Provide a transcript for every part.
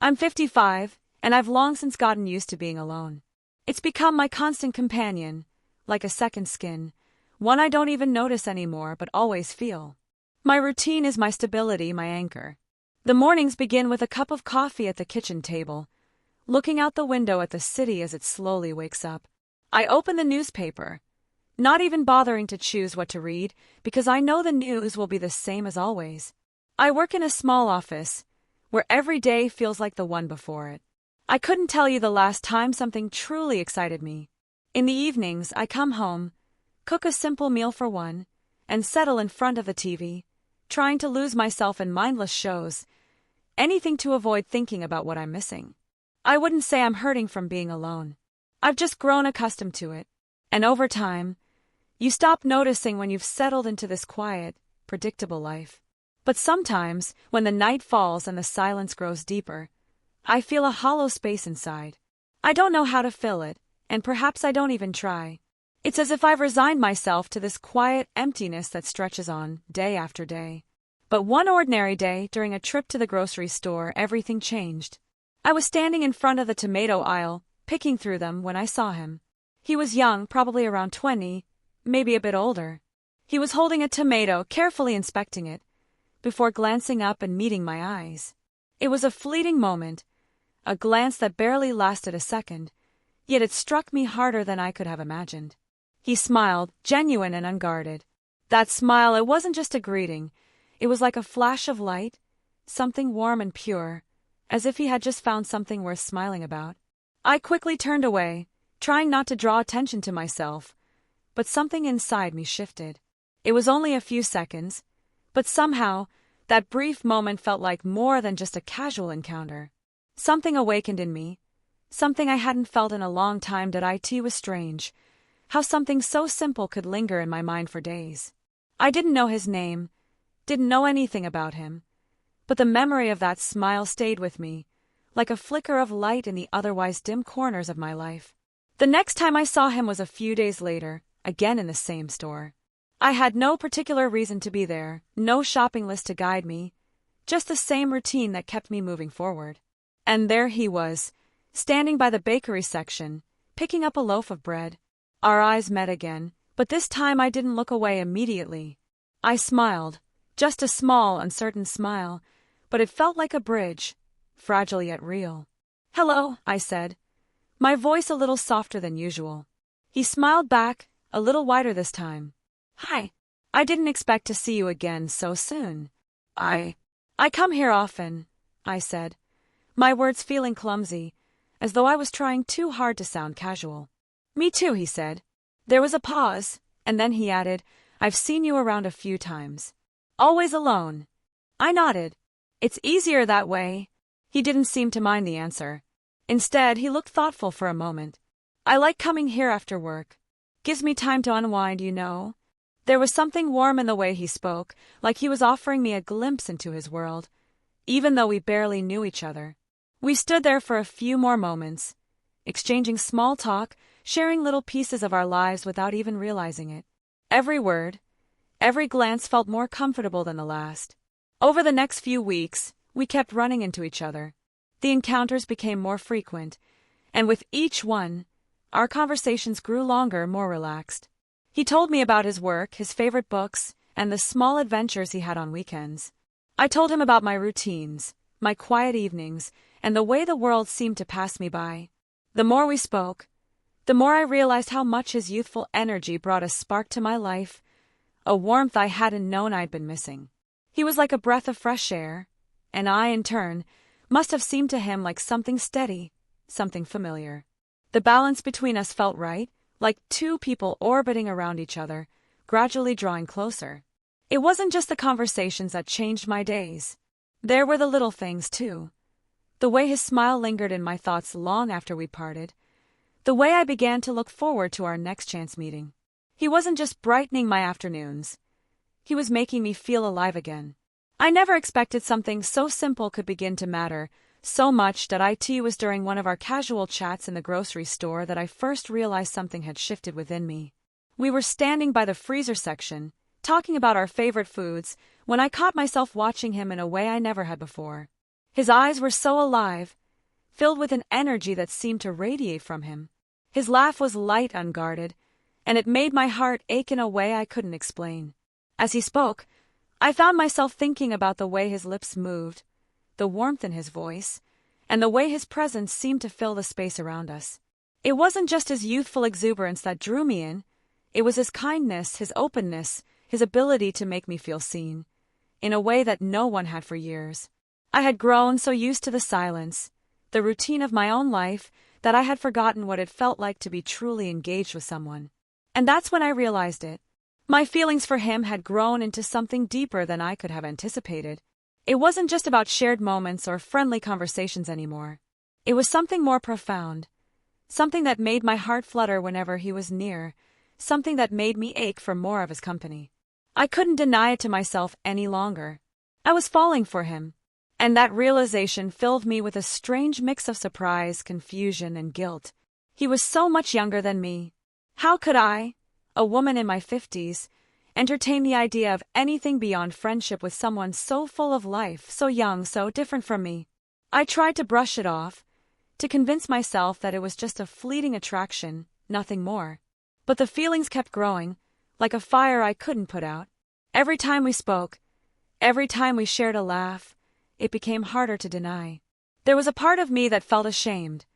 I'm 55, and I've long since gotten used to being alone. It's become my constant companion, like a second skin, one I don't even notice anymore but always feel. My routine is my stability, my anchor. The mornings begin with a cup of coffee at the kitchen table, looking out the window at the city as it slowly wakes up. I open the newspaper, not even bothering to choose what to read, because I know the news will be the same as always. I work in a small office, where every day feels like the one before it. I couldn't tell you the last time something truly excited me. In the evenings, I come home, cook a simple meal for one, and settle in front of the TV, trying to lose myself in mindless shows, anything to avoid thinking about what I'm missing. I wouldn't say I'm hurting from being alone. I've just grown accustomed to it. And over time, you stop noticing when you've settled into this quiet, predictable life. But sometimes, when the night falls and the silence grows deeper, I feel a hollow space inside. I don't know how to fill it, and perhaps I don't even try. It's as if I've resigned myself to this quiet emptiness that stretches on, day after day. But one ordinary day, during a trip to the grocery store, everything changed. I was standing in front of the tomato aisle, picking through them, when I saw him. He was young, probably around 20, maybe a bit older. He was holding a tomato, carefully inspecting it, before glancing up and meeting my eyes. It was a fleeting moment, a glance that barely lasted a second, yet it struck me harder than I could have imagined. He smiled, genuine and unguarded. That smile, it wasn't just a greeting. It was like a flash of light, something warm and pure, as if he had just found something worth smiling about. I quickly turned away, trying not to draw attention to myself, but something inside me shifted. It was only a few seconds, but somehow, that brief moment felt like more than just a casual encounter. Something awakened in me, something I hadn't felt in a long time. That it was strange, how something so simple could linger in my mind for days. I didn't know his name, didn't know anything about him, but the memory of that smile stayed with me, like a flicker of light in the otherwise dim corners of my life. The next time I saw him was a few days later, again in the same store. I had no particular reason to be there, no shopping list to guide me, just the same routine that kept me moving forward. And there he was, standing by the bakery section, picking up a loaf of bread. Our eyes met again, but this time I didn't look away immediately. I smiled, just a small, uncertain smile, but it felt like a bridge, fragile yet real. "Hello," I said, my voice a little softer than usual. He smiled back, a little wider this time. "Hi. I didn't expect to see you again so soon." I come here often," I said, my words feeling clumsy, as though I was trying too hard to sound casual. "Me too," he said. There was a pause, and then he added, "I've seen you around a few times." "Always alone?" I nodded. "It's easier that way." He didn't seem to mind the answer. Instead, he looked thoughtful for a moment. "I like coming here after work. Gives me time to unwind, you know." There was something warm in the way he spoke, like he was offering me a glimpse into his world, even though we barely knew each other. We stood there for a few more moments, exchanging small talk, sharing little pieces of our lives without even realizing it. Every word, every glance felt more comfortable than the last. Over the next few weeks, we kept running into each other. The encounters became more frequent, and with each one, our conversations grew longer, more relaxed. He told me about his work, his favorite books, and the small adventures he had on weekends. I told him about my routines, my quiet evenings, and the way the world seemed to pass me by. The more we spoke, the more I realized how much his youthful energy brought a spark to my life, a warmth I hadn't known I'd been missing. He was like a breath of fresh air, and I, in turn, must have seemed to him like something steady, something familiar. The balance between us felt right, like two people orbiting around each other, gradually drawing closer. It wasn't just the conversations that changed my days. There were the little things, too. The way his smile lingered in my thoughts long after we parted. The way I began to look forward to our next chance meeting. He wasn't just brightening my afternoons. He was making me feel alive again. I never expected something so simple could begin to matter so much. That it was during one of our casual chats in the grocery store that I first realized something had shifted within me. We were standing by the freezer section, talking about our favorite foods, when I caught myself watching him in a way I never had before. His eyes were so alive, filled with an energy that seemed to radiate from him. His laugh was light, unguarded, and it made my heart ache in a way I couldn't explain. As he spoke, I found myself thinking about the way his lips moved, the warmth in his voice, and the way his presence seemed to fill the space around us. It wasn't just his youthful exuberance that drew me in, it was his kindness, his openness, his ability to make me feel seen, in a way that no one had for years. I had grown so used to the silence, the routine of my own life, that I had forgotten what it felt like to be truly engaged with someone. And that's when I realized it. My feelings for him had grown into something deeper than I could have anticipated. It wasn't just about shared moments or friendly conversations anymore. It was something more profound. Something that made my heart flutter whenever he was near. Something that made me ache for more of his company. I couldn't deny it to myself any longer. I was falling for him. And that realization filled me with a strange mix of surprise, confusion, and guilt. He was so much younger than me. How could I, a woman in my 50s, entertain the idea of anything beyond friendship with someone so full of life, so young, so different from me? I tried to brush it off, to convince myself that it was just a fleeting attraction, nothing more. But the feelings kept growing, like a fire I couldn't put out. Every time we spoke, every time we shared a laugh, it became harder to deny. There was a part of me that felt ashamed,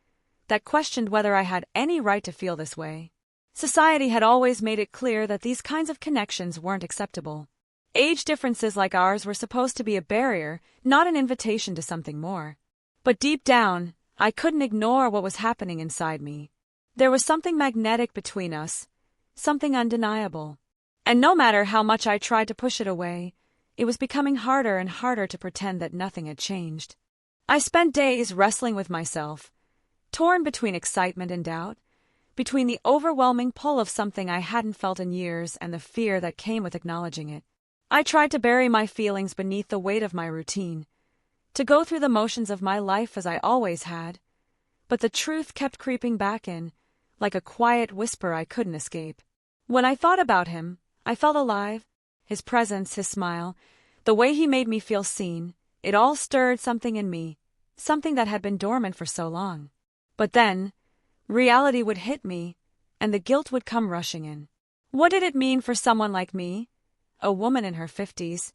that questioned whether I had any right to feel this way. Society had always made it clear that these kinds of connections weren't acceptable. Age differences like ours were supposed to be a barrier, not an invitation to something more. But deep down, I couldn't ignore what was happening inside me. There was something magnetic between us, something undeniable. And no matter how much I tried to push it away, it was becoming harder and harder to pretend that nothing had changed. I spent days wrestling with myself, torn between excitement and doubt, between the overwhelming pull of something I hadn't felt in years and the fear that came with acknowledging it. I tried to bury my feelings beneath the weight of my routine, to go through the motions of my life as I always had, but the truth kept creeping back in, like a quiet whisper I couldn't escape. When I thought about him, I felt alive. His presence, his smile, the way he made me feel seen, it all stirred something in me, something that had been dormant for so long. But then, reality would hit me, and the guilt would come rushing in. What did it mean for someone like me, a woman in her 50s,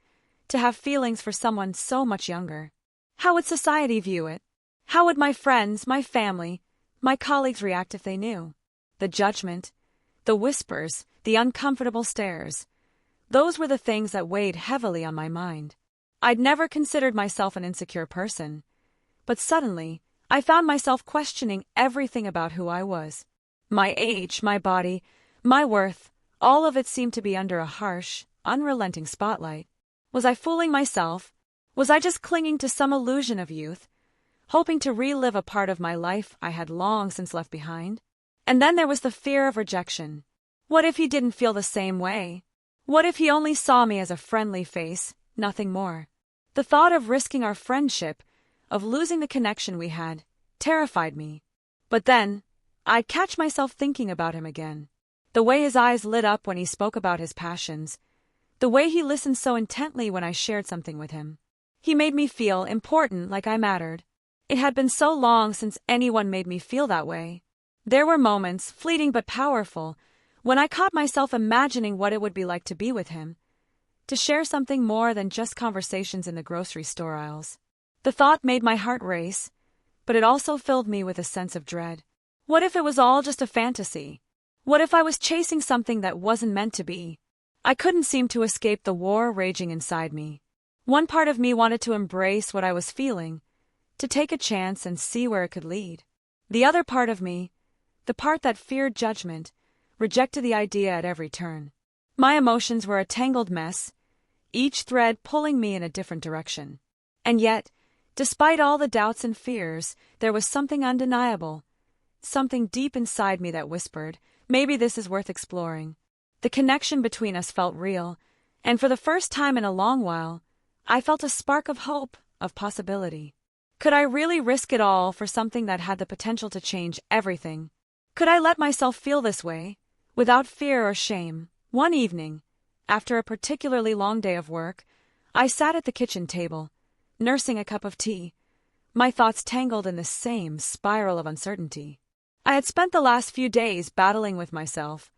to have feelings for someone so much younger? How would society view it? How would my friends, my family, my colleagues react if they knew? The judgment, the whispers, the uncomfortable stares. Those were the things that weighed heavily on my mind. I'd never considered myself an insecure person, but suddenly, I found myself questioning everything about who I was. My age, my body, my worth, all of it seemed to be under a harsh, unrelenting spotlight. Was I fooling myself? Was I just clinging to some illusion of youth, hoping to relive a part of my life I had long since left behind? And then there was the fear of rejection. What if he didn't feel the same way? What if he only saw me as a friendly face, nothing more? The thought of risking our friendship, of losing the connection we had, terrified me. But then, I'd catch myself thinking about him again. The way his eyes lit up when he spoke about his passions. The way he listened so intently when I shared something with him. He made me feel important, like I mattered. It had been so long since anyone made me feel that way. There were moments, fleeting but powerful, when I caught myself imagining what it would be like to be with him, to share something more than just conversations in the grocery store aisles. The thought made my heart race, but it also filled me with a sense of dread. What if it was all just a fantasy? What if I was chasing something that wasn't meant to be? I couldn't seem to escape the war raging inside me. One part of me wanted to embrace what I was feeling, to take a chance and see where it could lead. The other part of me, the part that feared judgment, rejected the idea at every turn. My emotions were a tangled mess, each thread pulling me in a different direction. And yet, despite all the doubts and fears, there was something undeniable, something deep inside me that whispered, maybe this is worth exploring. The connection between us felt real, and for the first time in a long while, I felt a spark of hope, of possibility. Could I really risk it all for something that had the potential to change everything? Could I let myself feel this way, without fear or shame? One evening, after a particularly long day of work, I sat at the kitchen table, nursing a cup of tea, my thoughts tangled in the same spiral of uncertainty. I had spent the last few days battling with myself,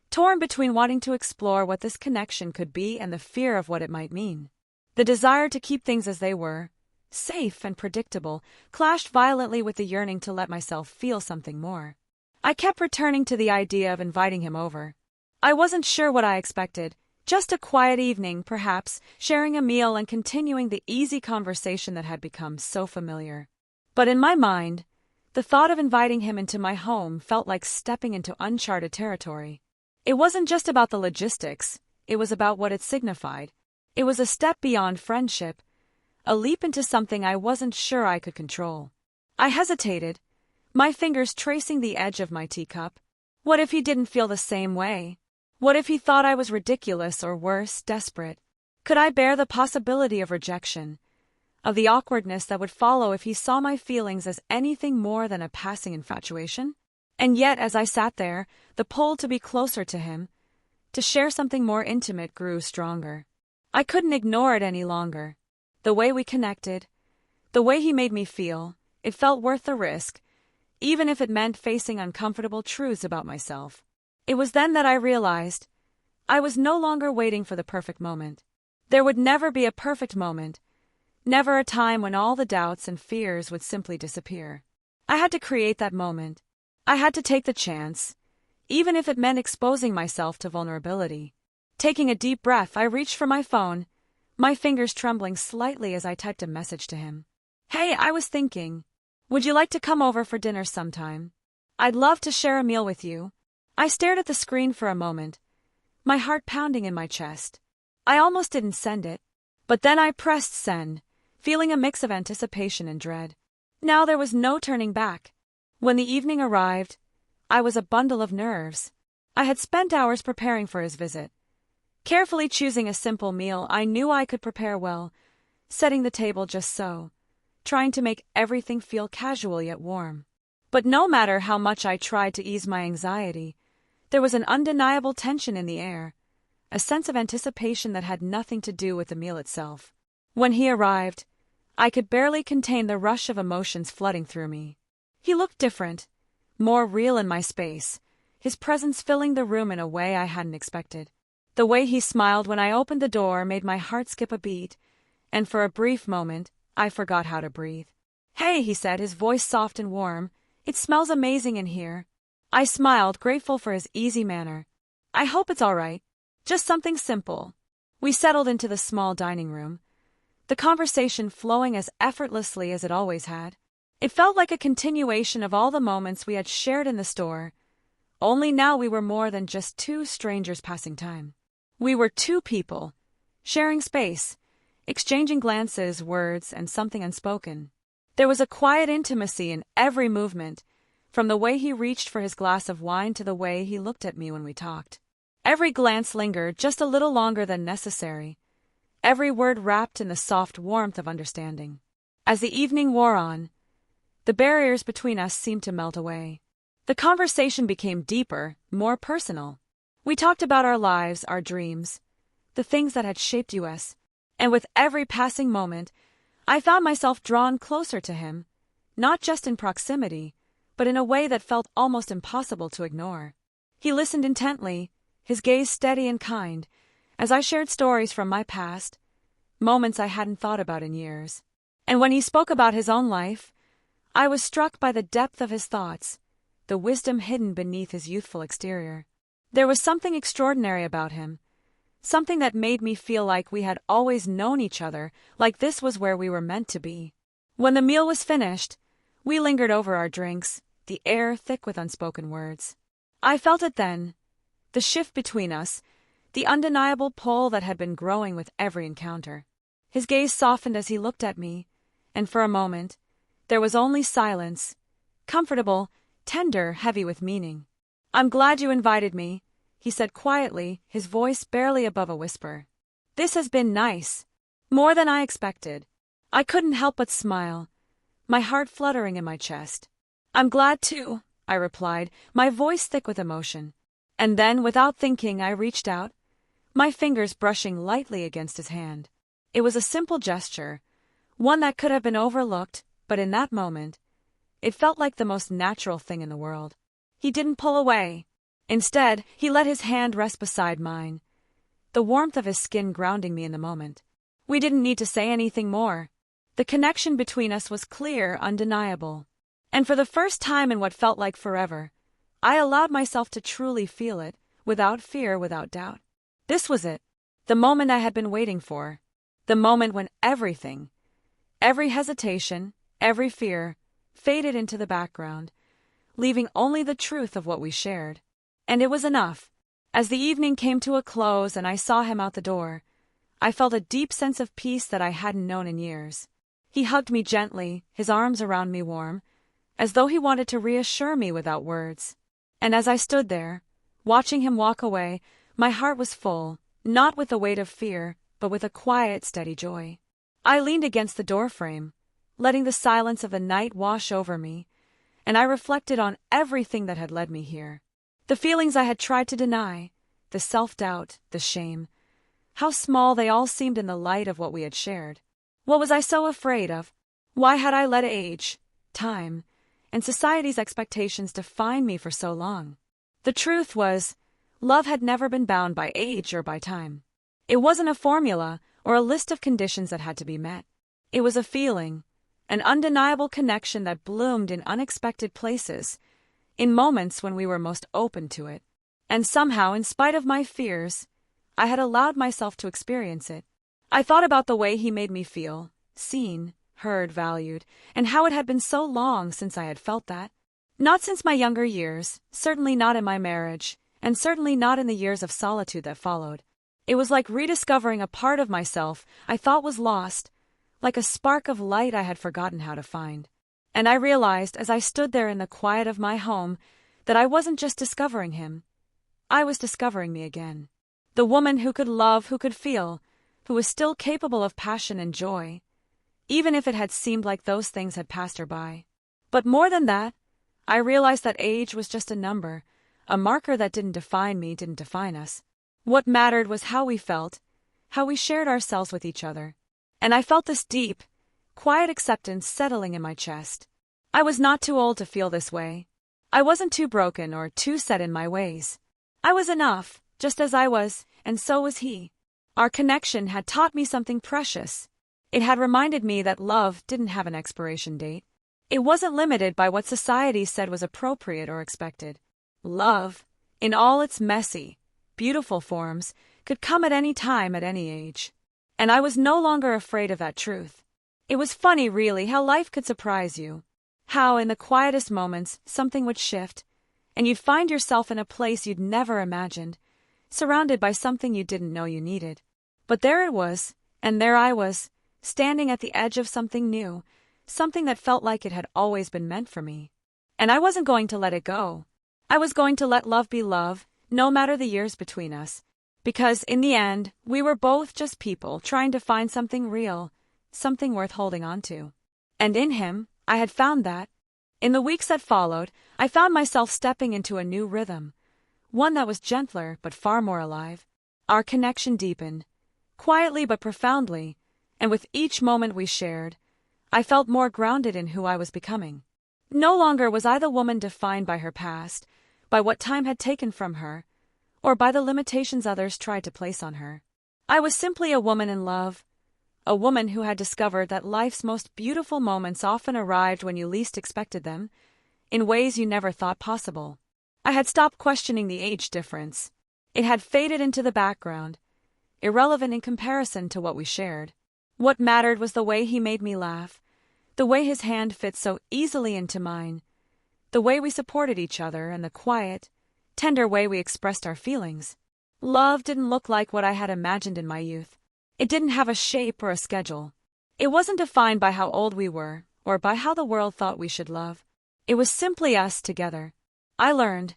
torn between wanting to explore what this connection could be and the fear of what it might mean. The desire to keep things as they were, safe and predictable, clashed violently with the yearning to let myself feel something more. I kept returning to the idea of inviting him over. I wasn't sure what I expected, just a quiet evening, perhaps, sharing a meal and continuing the easy conversation that had become so familiar. But in my mind, the thought of inviting him into my home felt like stepping into uncharted territory. It wasn't just about the logistics, it was about what it signified. It was a step beyond friendship, a leap into something I wasn't sure I could control. I hesitated, my fingers tracing the edge of my teacup. What if he didn't feel the same way? What if he thought I was ridiculous or worse, desperate? Could I bear the possibility of rejection, of the awkwardness that would follow if he saw my feelings as anything more than a passing infatuation? And yet, as I sat there, the pull to be closer to him, to share something more intimate, grew stronger. I couldn't ignore it any longer. The way we connected, the way he made me feel, it felt worth the risk, even if it meant facing uncomfortable truths about myself. It was then that I realized I was no longer waiting for the perfect moment. There would never be a perfect moment, never a time when all the doubts and fears would simply disappear. I had to create that moment. I had to take the chance, even if it meant exposing myself to vulnerability. Taking a deep breath, I reached for my phone, my fingers trembling slightly as I typed a message to him. "Hey, I was thinking, would you like to come over for dinner sometime? I'd love to share a meal with you." I stared at the screen for a moment, my heart pounding in my chest. I almost didn't send it, but then I pressed send, feeling a mix of anticipation and dread. Now there was no turning back. When the evening arrived, I was a bundle of nerves. I had spent hours preparing for his visit. Carefully choosing a simple meal I knew I could prepare well, setting the table just so, trying to make everything feel casual yet warm. But no matter how much I tried to ease my anxiety, there was an undeniable tension in the air, a sense of anticipation that had nothing to do with the meal itself. When he arrived, I could barely contain the rush of emotions flooding through me. He looked different, more real in my space, his presence filling the room in a way I hadn't expected. The way he smiled when I opened the door made my heart skip a beat, and for a brief moment, I forgot how to breathe. "Hey," he said, his voice soft and warm, "it smells amazing in here." I smiled, grateful for his easy manner. "I hope it's all right. Just something simple." We settled into the small dining room, the conversation flowing as effortlessly as it always had. It felt like a continuation of all the moments we had shared in the store, only now we were more than just two strangers passing time. We were two people, sharing space, exchanging glances, words, and something unspoken. There was a quiet intimacy in every movement, from the way he reached for his glass of wine to the way he looked at me when we talked. Every glance lingered just a little longer than necessary, every word wrapped in the soft warmth of understanding. As the evening wore on, the barriers between us seemed to melt away. The conversation became deeper, more personal. We talked about our lives, our dreams, the things that had shaped us, and with every passing moment, I found myself drawn closer to him, not just in proximity, but in a way that felt almost impossible to ignore. He listened intently, his gaze steady and kind, as I shared stories from my past, moments I hadn't thought about in years. And when he spoke about his own life, I was struck by the depth of his thoughts, the wisdom hidden beneath his youthful exterior. There was something extraordinary about him, something that made me feel like we had always known each other, like this was where we were meant to be. When the meal was finished, we lingered over our drinks, the air thick with unspoken words. I felt it then, the shift between us, the undeniable pull that had been growing with every encounter. His gaze softened as he looked at me, and for a moment, there was only silence, comfortable, tender, heavy with meaning. "I'm glad you invited me," he said quietly, his voice barely above a whisper. "This has been nice. More than I expected." I couldn't help but smile, my heart fluttering in my chest. "I'm glad too," I replied, my voice thick with emotion. And then, without thinking, I reached out, my fingers brushing lightly against his hand. It was a simple gesture, one that could have been overlooked, But in that moment, it felt like the most natural thing in the world. He didn't pull away. Instead, he let his hand rest beside mine, the warmth of his skin grounding me in the moment. We didn't need to say anything more. The connection between us was clear, undeniable. And for the first time in what felt like forever, I allowed myself to truly feel it, without fear, without doubt. This was it, the moment I had been waiting for, the moment when everything, every hesitation, every fear, faded into the background, leaving only the truth of what we shared. And it was enough. As the evening came to a close and I saw him out the door, I felt a deep sense of peace that I hadn't known in years. He hugged me gently, his arms around me warm, as though he wanted to reassure me without words. And as I stood there, watching him walk away, my heart was full, not with the weight of fear, but with a quiet, steady joy. I leaned against the doorframe, letting the silence of the night wash over me, and I reflected on everything that had led me here. The feelings I had tried to deny, the self-doubt, the shame, how small they all seemed in the light of what we had shared. What was I so afraid of? Why had I let age, time, and society's expectations define me for so long? The truth was, love had never been bound by age or by time. It wasn't a formula or a list of conditions that had to be met. It was a feeling, an undeniable connection that bloomed in unexpected places, in moments when we were most open to it. And somehow, in spite of my fears, I had allowed myself to experience it. I thought about the way he made me feel, seen, heard, valued, and how it had been so long since I had felt that. Not since my younger years, certainly not in my marriage, and certainly not in the years of solitude that followed. It was like rediscovering a part of myself I thought was lost, like a spark of light I had forgotten how to find. And I realized as I stood there in the quiet of my home that I wasn't just discovering him. I was discovering me again. The woman who could love, who could feel, who was still capable of passion and joy, even if it had seemed like those things had passed her by. But more than that, I realized that age was just a number, a marker that didn't define me, didn't define us. What mattered was how we felt, how we shared ourselves with each other. And I felt this deep, quiet acceptance settling in my chest. I was not too old to feel this way. I wasn't too broken or too set in my ways. I was enough, just as I was, and so was he. Our connection had taught me something precious. It had reminded me that love didn't have an expiration date. It wasn't limited by what society said was appropriate or expected. Love, in all its messy, beautiful forms, could come at any time, at any age. And I was no longer afraid of that truth. It was funny, really, how life could surprise you. How, in the quietest moments, something would shift, and you'd find yourself in a place you'd never imagined, surrounded by something you didn't know you needed. But there it was, and there I was, standing at the edge of something new, something that felt like it had always been meant for me. And I wasn't going to let it go. I was going to let love be love, no matter the years between us. Because, in the end, we were both just people trying to find something real, something worth holding on to. And in him, I had found that. In the weeks that followed, I found myself stepping into a new rhythm, one that was gentler but far more alive. Our connection deepened, quietly but profoundly, and with each moment we shared, I felt more grounded in who I was becoming. No longer was I the woman defined by her past, by what time had taken from her, or by the limitations others tried to place on her. I was simply a woman in love, a woman who had discovered that life's most beautiful moments often arrived when you least expected them, in ways you never thought possible. I had stopped questioning the age difference. It had faded into the background, irrelevant in comparison to what we shared. What mattered was the way he made me laugh, the way his hand fit so easily into mine, the way we supported each other, and the quiet, tender way we expressed our feelings. Love didn't look like what I had imagined in my youth. It didn't have a shape or a schedule. It wasn't defined by how old we were, or by how the world thought we should love. It was simply us together. I learned,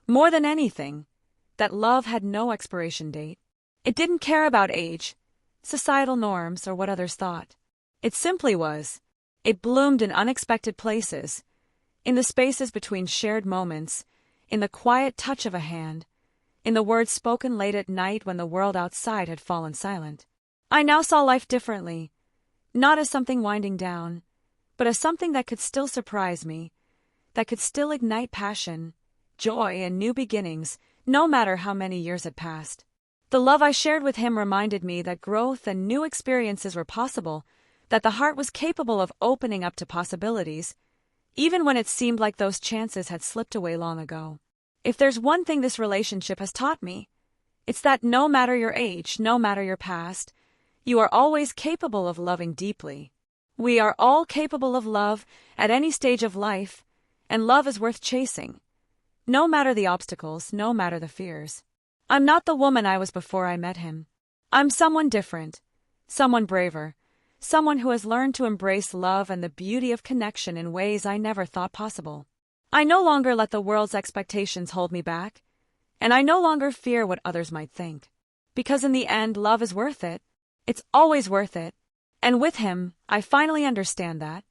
more than anything, that love had no expiration date. It didn't care about age, societal norms, or what others thought. It simply was. It bloomed in unexpected places, in the spaces between shared moments, in the quiet touch of a hand, in the words spoken late at night when the world outside had fallen silent. I now saw life differently, not as something winding down, but as something that could still surprise me, that could still ignite passion, joy, and new beginnings, no matter how many years had passed. The love I shared with him reminded me that growth and new experiences were possible, that the heart was capable of opening up to possibilities, even when it seemed like those chances had slipped away long ago. If there's one thing this relationship has taught me, it's that no matter your age, no matter your past, you are always capable of loving deeply. We are all capable of love at any stage of life, and love is worth chasing. No matter the obstacles, no matter the fears. I'm not the woman I was before I met him. I'm someone different, someone braver, someone who has learned to embrace love and the beauty of connection in ways I never thought possible. I no longer let the world's expectations hold me back, and I no longer fear what others might think. Because in the end, love is worth it. It's always worth it. And with him, I finally understand that.